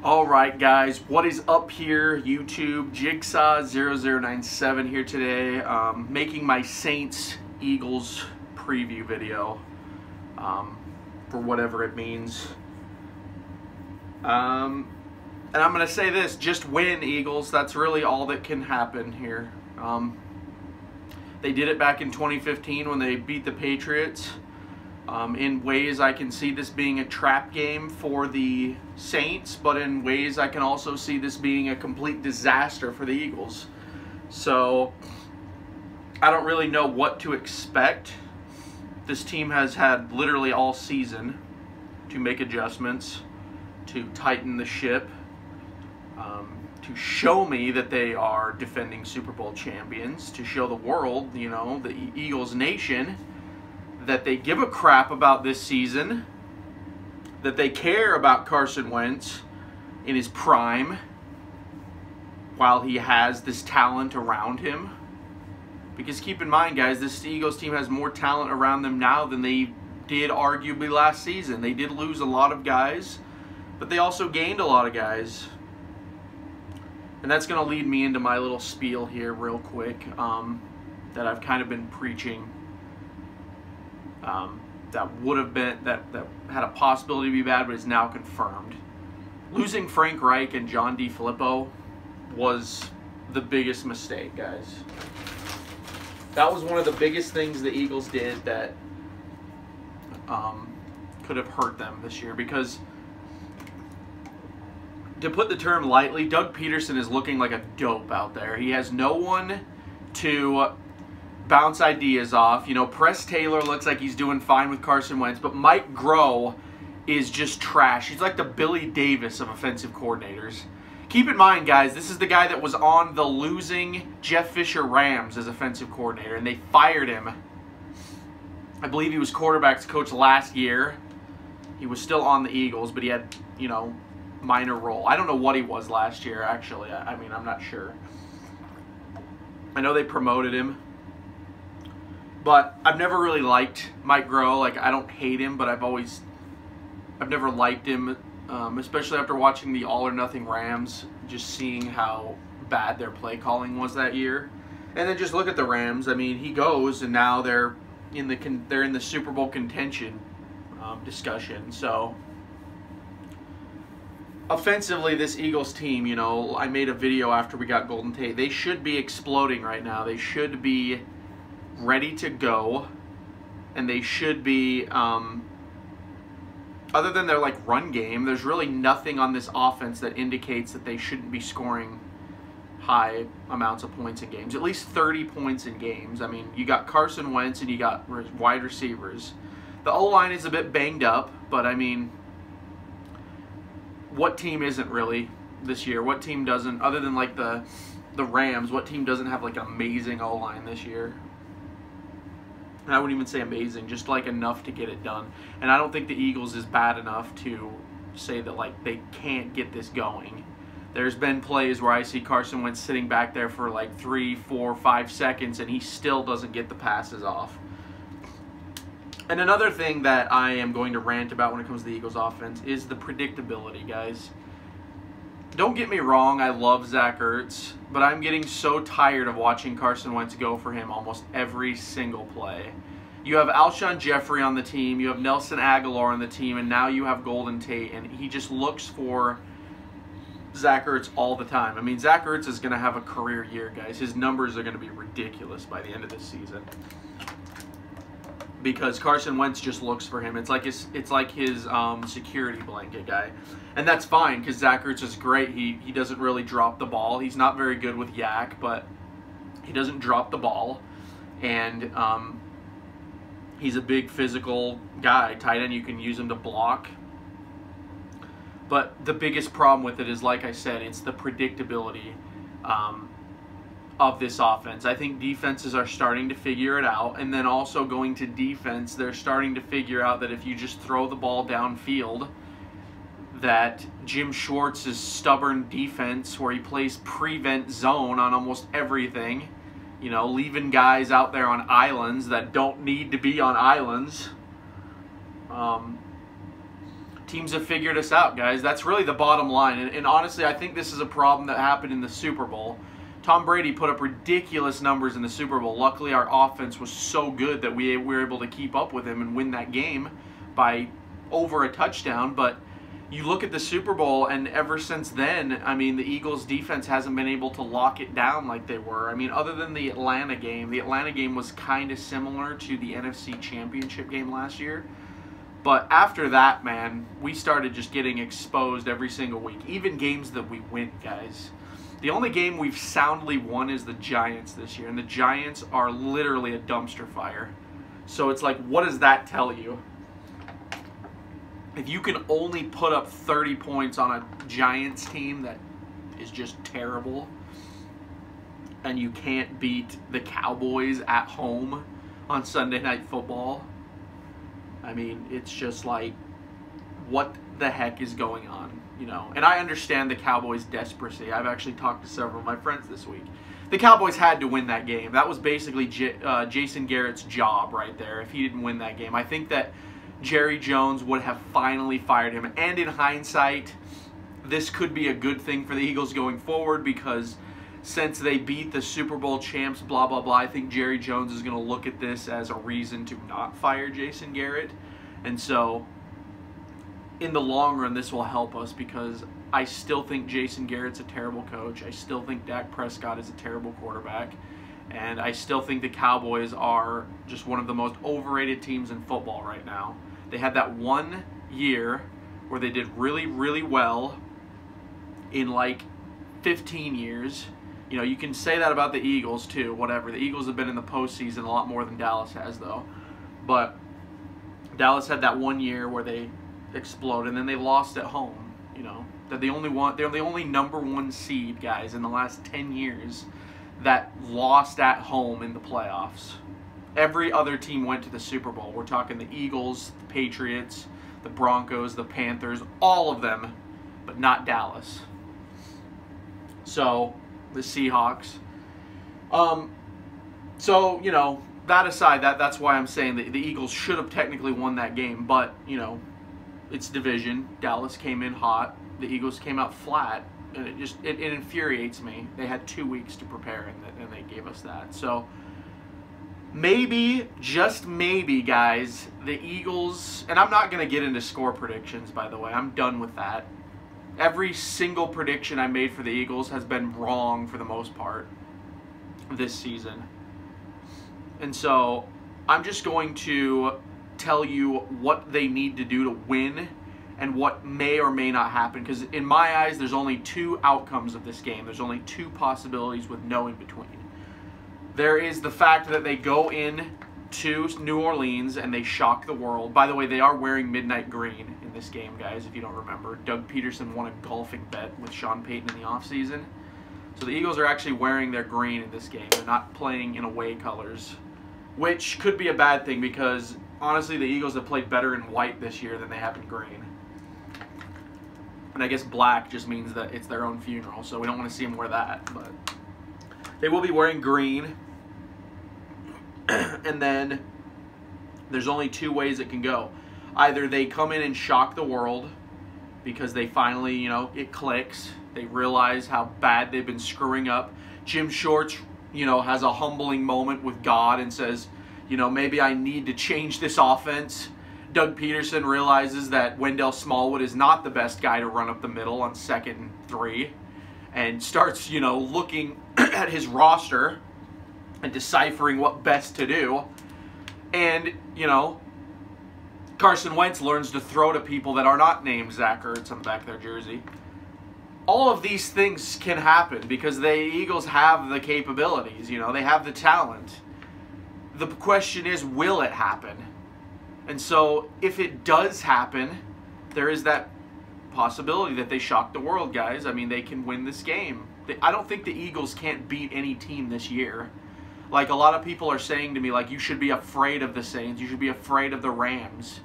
Alright guys, what is up here, YouTube? Jigsaw0097 here today, making my Saints-Eagles preview video, for whatever it means. And I'm going to say this, just win, Eagles. That's really all that can happen here. They did it back in 2015 when they beat the Patriots. In ways I can see this being a trap game for the Saints, but in ways I can also see this being a complete disaster for the Eagles. So I don't really know what to expect. This team has had literally all season to make adjustments, to tighten the ship, to show me that they are defending Super Bowl champions, to show the world, you know, the Eagles Nation, that they give a crap about this season, that they care about Carson Wentz in his prime while he has this talent around him. Because keep in mind, guys, this Eagles team has more talent around them now than they did arguably last season. They did lose a lot of guys, but they also gained a lot of guys. And that's going to lead me into my little spiel here real quick, that I've kind of been preaching. That would have been, that had a possibility to be bad, but is now confirmed. Losing Frank Reich and John DeFilippo was the biggest mistake, guys. That was one of the biggest things the Eagles did that could have hurt them this year, because, to put the term lightly, Doug Peterson is looking like a dope out there. He has no one to bounce ideas off. You know, Press Taylor looks like he's doing fine with Carson Wentz, but Mike Groh is just trash. He's like the Billy Davis of offensive coordinators. Keep in mind, guys, this is the guy that was on the losing Jeff Fisher Rams as offensive coordinator, and they fired him. I believe he was quarterbacks coach last year. He was still on the Eagles, but he had, you know, minor role. I don't know what he was last year, actually. I mean, I'm not sure. I know they promoted him. But I've never really liked Mike Groh. Like, I don't hate him, but I've never liked him, especially after watching the All or Nothing Rams, just seeing how bad their play calling was that year. And then just look at the Rams. I mean, he goes, and now they're in the Super Bowl contention discussion. So offensively, this Eagles team, you know, I made a video after we got Golden Tate. They should be exploding right now. They should be ready to go, and they should be, other than their like run game, there's really nothing on this offense that indicates that they shouldn't be scoring high amounts of points in games, at least 30 points in games. I mean, you got Carson Wentz and you got wide receivers. The O-line is a bit banged up, but I mean, what team isn't really this year? What team doesn't, other than like the Rams, what team doesn't have like an amazing O-line this year? And I wouldn't even say amazing, just like enough to get it done. And I don't think the Eagles is bad enough to say that like they can't get this going. There's been plays where I see Carson Wentz sitting back there for like 3, 4, 5 seconds and he still doesn't get the passes off. And another thing that I am going to rant about when it comes to the Eagles offense is the predictability, guys. Don't get me wrong, I love Zach Ertz, but I'm getting so tired of watching Carson Wentz go for him almost every single play. You have Alshon Jeffrey on the team, you have Nelson Aguilar on the team, and now you have Golden Tate, and he just looks for Zach Ertz all the time. I mean, Zach Ertz is going to have a career year, guys. His numbers are going to be ridiculous by the end of this season, because Carson Wentz just looks for him. It's like his security blanket guy. And that's fine, because Zach Ertz is great. He doesn't really drop the ball. He's not very good with yak, but he doesn't drop the ball. And he's a big physical guy. Tight end, you can use him to block. But the biggest problem with it is, like I said, it's the predictability of this offense. I think defenses are starting to figure it out, and then also going to defense, they're starting to figure out that if you just throw the ball downfield, that Jim Schwartz's stubborn defense, where he plays prevent zone on almost everything, you know, leaving guys out there on islands that don't need to be on islands, teams have figured us out, guys. That's really the bottom line. And honestly, I think this is a problem that happened in the Super Bowl. Tom Brady put up ridiculous numbers in the Super Bowl. Luckily, our offense was so good that we were able to keep up with him and win that game by over a touchdown. But you look at the Super Bowl, and ever since then, I mean, the Eagles' defense hasn't been able to lock it down like they were. I mean, other than the Atlanta game was kind of similar to the NFC Championship game last year. But after that, man, we started just getting exposed every single week. Even games that we win, guys. The only game we've soundly won is the Giants this year. And the Giants are literally a dumpster fire. So it's like, what does that tell you? If you can only put up 30 points on a Giants team that is just terrible, and you can't beat the Cowboys at home on Sunday Night Football, I mean, it's just like, what the heck is going on, you know? And I understand the Cowboys' desperacy. I've actually talked to several of my friends this week. The Cowboys had to win that game. That was basically Jason Garrett's job right there if he didn't win that game. I think that Jerry Jones would have finally fired him. And in hindsight, this could be a good thing for the Eagles going forward, because since they beat the Super Bowl champs, blah, blah, blah, I think Jerry Jones is going to look at this as a reason to not fire Jason Garrett. And so, in the long run, this will help us, because I still think Jason Garrett's a terrible coach. I still think Dak Prescott is a terrible quarterback. And I still think the Cowboys are just one of the most overrated teams in football right now. They had that one year where they did really, really well in like 15 years. You know, you can say that about the Eagles too, whatever. The Eagles have been in the postseason a lot more than Dallas has, though. But Dallas had that one year where they exploded, and then they lost at home. You know, they're the only number one seed, guys, in the last 10 years that lost at home in the playoffs. Every other team went to the Super Bowl. We're talking the Eagles, the Patriots, the Broncos, the Panthers, all of them, but not Dallas. So, the Seahawks. So, you know, that aside, that's why I'm saying that the Eagles should have technically won that game, but, you know, it's division. Dallas came in hot. The Eagles came out flat. And it infuriates me. They had 2 weeks to prepare, and they gave us that. So maybe, just maybe, guys, the Eagles, and I'm not going to get into score predictions, by the way. I'm done with that. Every single prediction I made for the Eagles has been wrong for the most part this season. And so I'm just going to tell you what they need to do to win and what may or may not happen. Because in my eyes, there's only two outcomes of this game. There's only two possibilities with no in between. There is the fact that they go in to New Orleans and they shock the world. By the way, they are wearing midnight green in this game, guys, if you don't remember. Doug Peterson won a golfing bet with Sean Payton in the offseason. So the Eagles are actually wearing their green in this game. They're not playing in away colors, which could be a bad thing, because honestly, the Eagles have played better in white this year than they have in green. And I guess black just means that it's their own funeral, so we don't want to see them wear that. But they will be wearing green. And then there's only two ways it can go. Either they come in and shock the world because they finally, you know, it clicks. They realize how bad they've been screwing up. Jim Shorts, you know, has a humbling moment with God and says, you know, maybe I need to change this offense. Doug Peterson realizes that Wendell Smallwood is not the best guy to run up the middle on 2nd and 3, and starts, you know, looking at his roster and deciphering what best to do. And, you know, Carson Wentz learns to throw to people that are not named Zach Ertz on the back of their jersey. All of these things can happen because the Eagles have the capabilities, you know, they have the talent. The question is, will it happen? And so, if it does happen, there is that possibility that they shock the world, guys. I mean, they can win this game. I don't think the Eagles can't beat any team this year. Like, a lot of people are saying to me, like, you should be afraid of the Saints. You should be afraid of the Rams.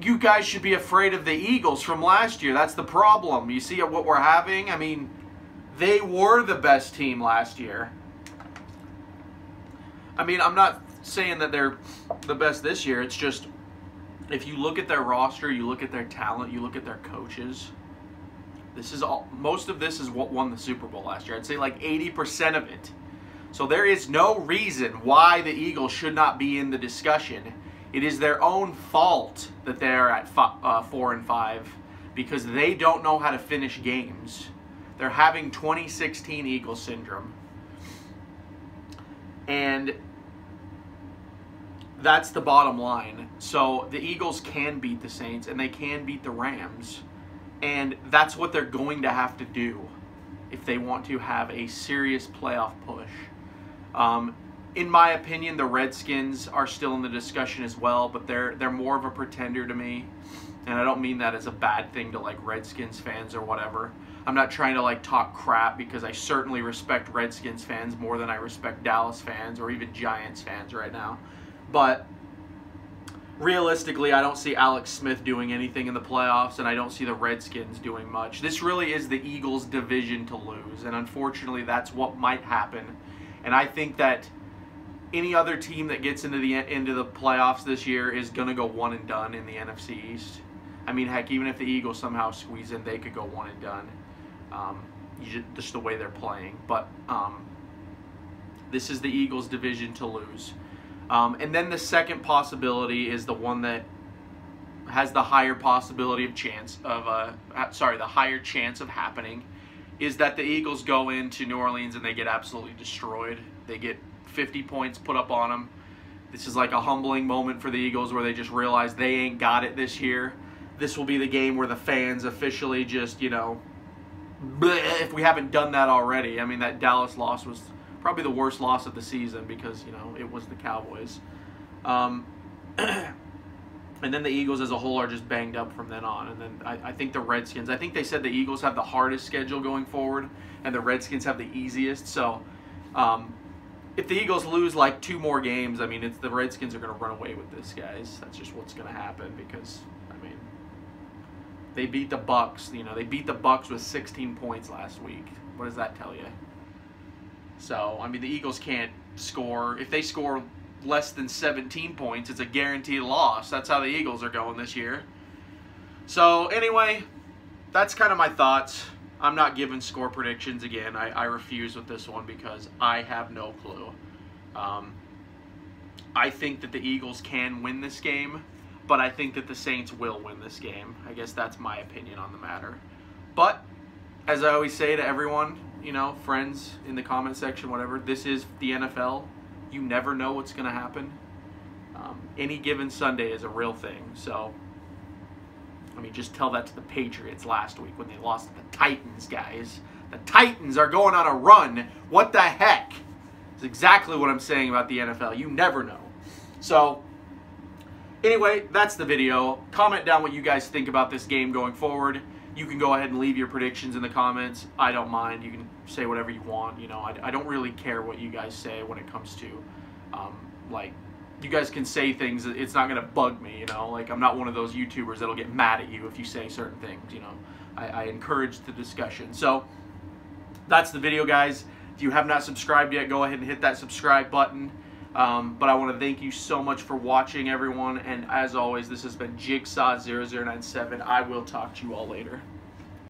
You guys should be afraid of the Eagles from last year. That's the problem. You see what we're having? I mean, they were the best team last year. I mean, I'm not saying that they're the best this year. It's just if you look at their roster, you look at their talent, you look at their coaches, this is all, most of this is what won the Super Bowl last year. I'd say like 80% of it. So there is no reason why the Eagles should not be in the discussion. It is their own fault that they're at 4-5 because they don't know how to finish games. They're having 2016 Eagles syndrome. And that's the bottom line. So the Eagles can beat the Saints and they can beat the Rams. And that's what they're going to have to do if they want to have a serious playoff push. In my opinion, the Redskins are still in the discussion as well, but they're more of a pretender to me. And I don't mean that as a bad thing to like Redskins fans or whatever. I'm not trying to like talk crap because I certainly respect Redskins fans more than I respect Dallas fans or even Giants fans right now. But realistically, I don't see Alex Smith doing anything in the playoffs, and I don't see the Redskins doing much. This really is the Eagles' division to lose, and unfortunately, that's what might happen. And I think that any other team that gets into the playoffs this year is going to go one and done in the NFC East. I mean, heck, even if the Eagles somehow squeeze in, they could go one and done. Just the way they're playing. But this is the Eagles' division to lose. And then the second possibility is the one that has the higher possibility of the higher chance of happening, is that the Eagles go into New Orleans and they get absolutely destroyed. They get 50 points put up on them. This is like a humbling moment for the Eagles where they just realize they ain't got it this year. This will be the game where the fans officially just, you know, bleh, if we haven't done that already. I mean, that Dallas loss was probably the worst loss of the season because, you know, it was the Cowboys. And then the Eagles as a whole are just banged up from then on. And then I think the Redskins, I think they said the Eagles have the hardest schedule going forward and the Redskins have the easiest. So if the Eagles lose like 2 more games, I mean, the Redskins are going to run away with this, guys. That's just what's going to happen because, I mean, they beat the Bucs. You know, they beat the Bucs with 16 points last week. What does that tell you? So, I mean, the Eagles can't score. If they score less than 17 points, it's a guaranteed loss. That's how the Eagles are going this year. So, anyway, that's kind of my thoughts. I'm not giving score predictions again. I refuse with this one because I have no clue. I think that the Eagles can win this game, but I think that the Saints will win this game. I guess that's my opinion on the matter. But, as I always say to everyone, you know, friends in the comment section, whatever, this is the NFL. You never know what's going to happen. Any given Sunday is a real thing. So, I mean, just tell that to the Patriots last week when they lost to the Titans, guys. The Titans are going on a run. What the heck? It's exactly what I'm saying about the NFL. You never know. So, anyway, that's the video. Comment down what you guys think about this game going forward. You can go ahead and leave your predictions in the comments. I don't mind. You can say whatever you want. You know, I don't really care what you guys say when it comes to, like, you guys can say things. It's not going to bug me, you know. Like, I'm not one of those YouTubers that'll get mad at you if you say certain things, you know. I encourage the discussion. So, that's the video, guys. If you have not subscribed yet, go ahead and hit that subscribe button. But I want to thank you so much for watching, everyone. And as always, this has been Jigsaw0097. I will talk to you all later.